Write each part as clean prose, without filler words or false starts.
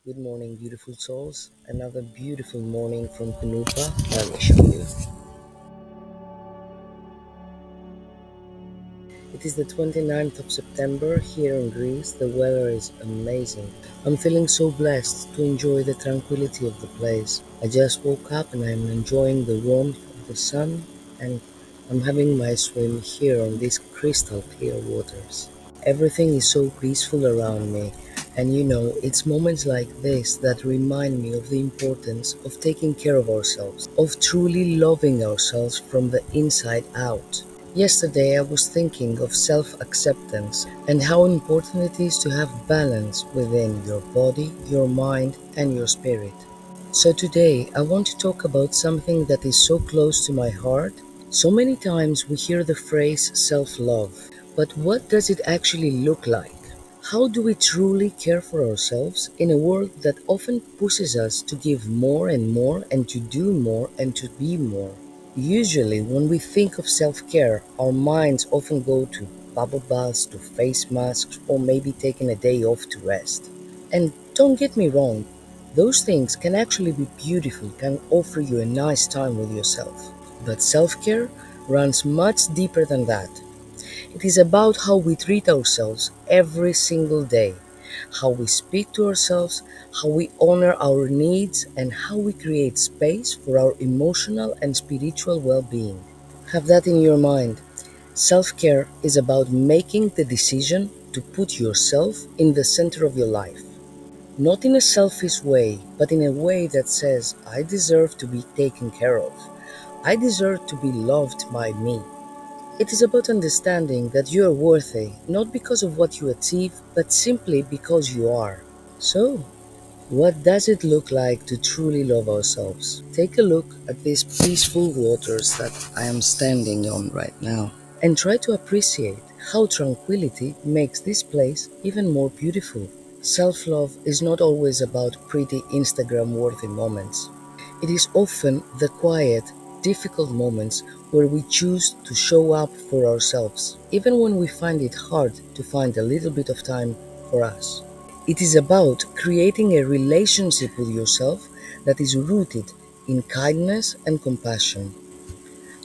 Good morning, beautiful souls. Another beautiful morning from Kounoupa. Let me show you. It is the 29th of September here in Greece. The weather is amazing. I'm feeling so blessed to enjoy the tranquility of the place. I just woke up and I'm enjoying the warmth of the sun, and I'm having my swim here on these crystal clear waters. Everything is so peaceful around me, and it's moments like this that remind me of the importance of taking care of ourselves, of truly loving ourselves from the inside out. Yesterday, I was thinking of self acceptance and how important it is to have balance within your body, your mind, and your spirit. So, today, I want to talk about something that is so close to my heart. So many times we hear the phrase self love, but what does it actually look like? How do we truly care for ourselves in a world that often pushes us to give more and more and to do more and to be more? Usually, when we think of self care, our minds often go to bubble baths, to face masks, or maybe taking a day off to rest. And don't get me wrong, those things can actually be beautiful, can offer you a nice time with yourself. But self care runs much deeper than that. It is about how we treat ourselves every single day, how we speak to ourselves, how we honor our needs, and how we create space for our emotional and spiritual well being. Have that in your mind. Self care is about making the decision to put yourself in the center of your life. Not in a selfish way, but in a way that says, I deserve to be taken care of. I deserve to be loved by me. It is about understanding that you are worthy, not because of what you achieve, but simply because you are. So, what does it look like to truly love ourselves? Take a look at these peaceful waters that I am standing on right now, and try to appreciate how tranquility makes this place even more beautiful. Self love is not always about pretty Instagram worthy moments. It is often the quiet, difficult moments where we choose to show up for ourselves, even when we find it hard to find a little bit of time for us. It is about creating a relationship with yourself that is rooted in kindness and compassion.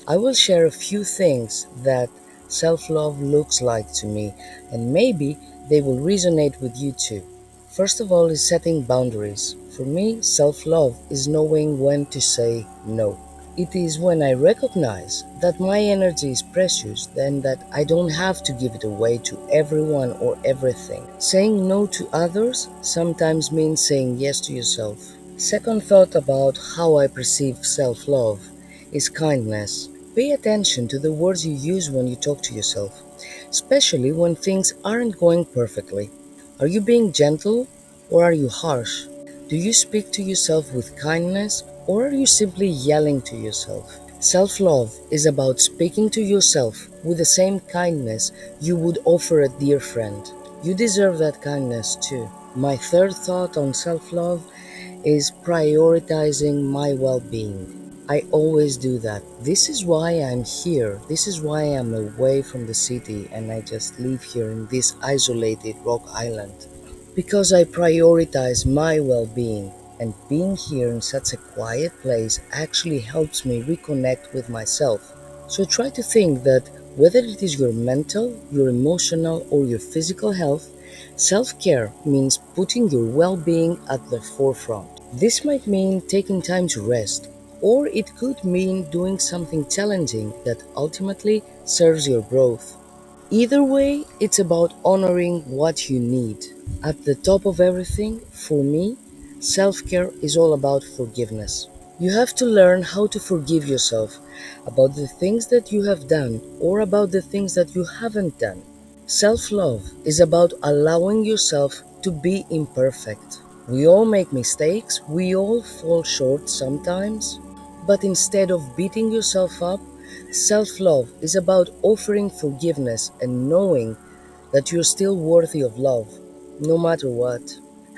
I will share a few things that self love looks like to me, and maybe they will resonate with you too. First of all, is setting boundaries. For me, self love is knowing when to say no. It is when I recognize that my energy is precious, then that I don't have to give it away to everyone or everything. Saying no to others sometimes means saying yes to yourself. Second thought about how I perceive self love is kindness. Pay attention to the words you use when you talk to yourself, especially when things aren't going perfectly. Are you being gentle or are you harsh? Do you speak to yourself with kindness or are you simply yelling to yourself? Self love is about speaking to yourself with the same kindness you would offer a dear friend. You deserve that kindness too. My third thought on self love is prioritizing my well being. I always do that. This is why I'm here. This is why I'm away from the city and I just live here in this isolated rock island. Because I prioritize my well being, and being here in such a quiet place actually helps me reconnect with myself. So try to think that whether it is your mental, your emotional, or your physical health, self care means putting your well being at the forefront. This might mean taking time to rest, or it could mean doing something challenging that ultimately serves your growth. Either way, it's about honoring what you need. At the top of everything, for me, self care is all about forgiveness. You have to learn how to forgive yourself about the things that you have done or about the things that you haven't done. Self love is about allowing yourself to be imperfect. We all make mistakes, we all fall short sometimes, but instead of beating yourself up, self love is about offering forgiveness and knowing that you're still worthy of love, no matter what.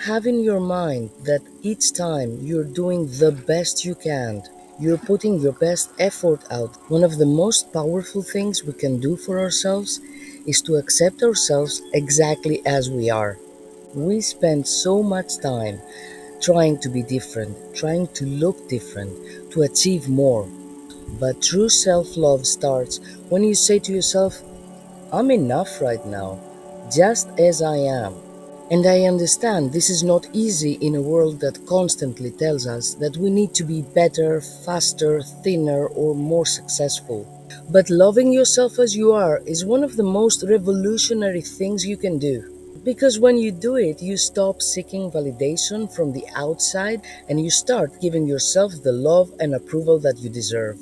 Have in your mind that each time you're doing the best you can, you're putting your best effort out. One of the most powerful things we can do for ourselves is to accept ourselves exactly as we are. We spend so much time trying to be different, trying to look different, to achieve more. But true self love starts when you say to yourself, I'm enough right now, just as I am. And I understand this is not easy in a world that constantly tells us that we need to be better, faster, thinner, or more successful. But loving yourself as you are is one of the most revolutionary things you can do. Because when you do it, you stop seeking validation from the outside and you start giving yourself the love and approval that you deserve.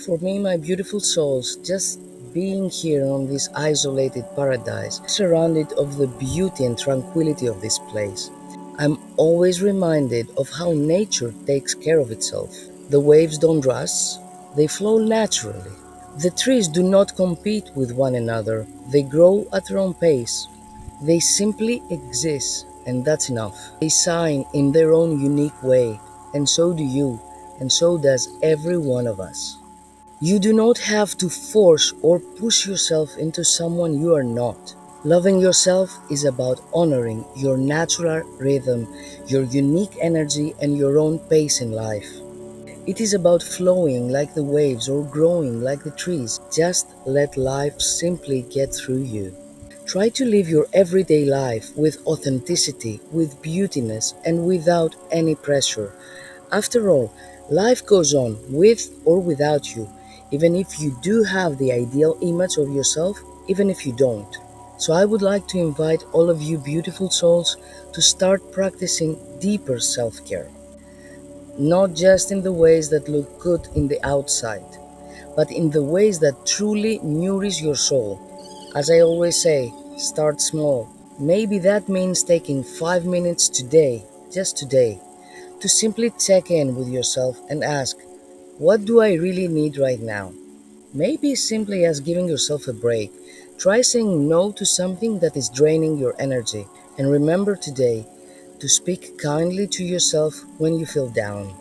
For me, my beautiful souls, just being here on this isolated paradise, surrounded of the beauty and tranquility of this place, I'm always reminded of how nature takes care of itself. The waves don't rush, they flow naturally. The trees do not compete with one another, they grow at their own pace. They simply exist, and that's enough. They shine in their own unique way, and so do you, and so does every one of us. You do not have to force or push yourself into someone you are not. Loving yourself is about honoring your natural rhythm, your unique energy, and your own pace in life. It is about flowing like the waves or growing like the trees. Just let life simply get through you. Try to live your everyday life with authenticity, with beautiness, and without any pressure. After all, life goes on with or without you, even if you do have the ideal image of yourself, even if you don't. So I would like to invite all of you beautiful souls to start practicing deeper self-care, not just in the ways that look good in the outside, but in the ways that truly nourish your soul. As I always say, start small. Maybe that means taking 5 minutes today, just today, to simply check in with yourself and ask, what do I really need right now? Maybe simply as giving yourself a break. Try saying no to something that is draining your energy. And remember today to speak kindly to yourself when you feel down.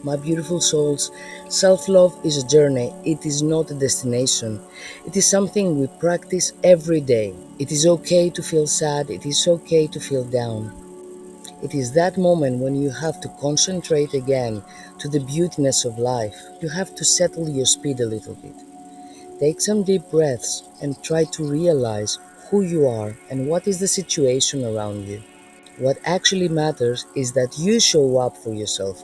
My beautiful souls, self love is a journey, it is not a destination. It is something we practice every day. It is okay to feel sad, it is okay to feel down. It is that moment when you have to concentrate again to the beautiness of life. You have to settle your speed a little bit. Take some deep breaths and try to realize who you are and what is the situation around you. What actually matters is that you show up for yourself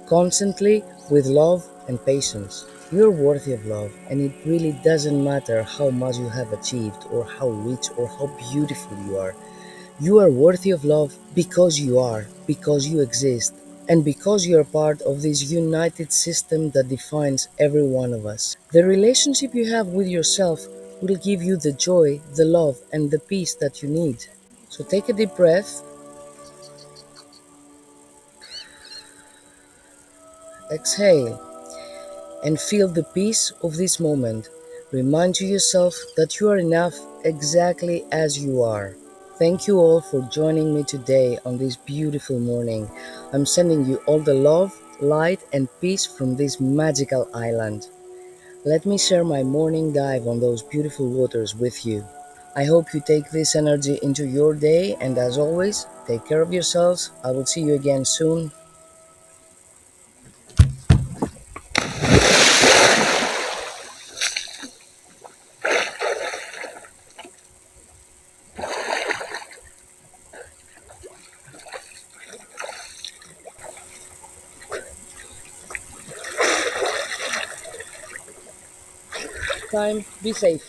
constantly with love and patience. You're worthy of love, and it really doesn't matter how much you have achieved, or how rich or how beautiful you are. You are worthy of love because you are, because you exist, and because you are part of this united system that defines every one of us. The relationship you have with yourself will give you the joy, the love, and the peace that you need. So take a deep breath, exhale, and feel the peace of this moment. Remind to yourself that you are enough exactly as you are. Thank you all for joining me today on this beautiful morning. I'm sending you all the love, light, and peace from this magical island. Let me share my morning dive on those beautiful waters with you. I hope you take this energy into your day, and as always, take care of yourselves. I will see you again soon. Time, be safe.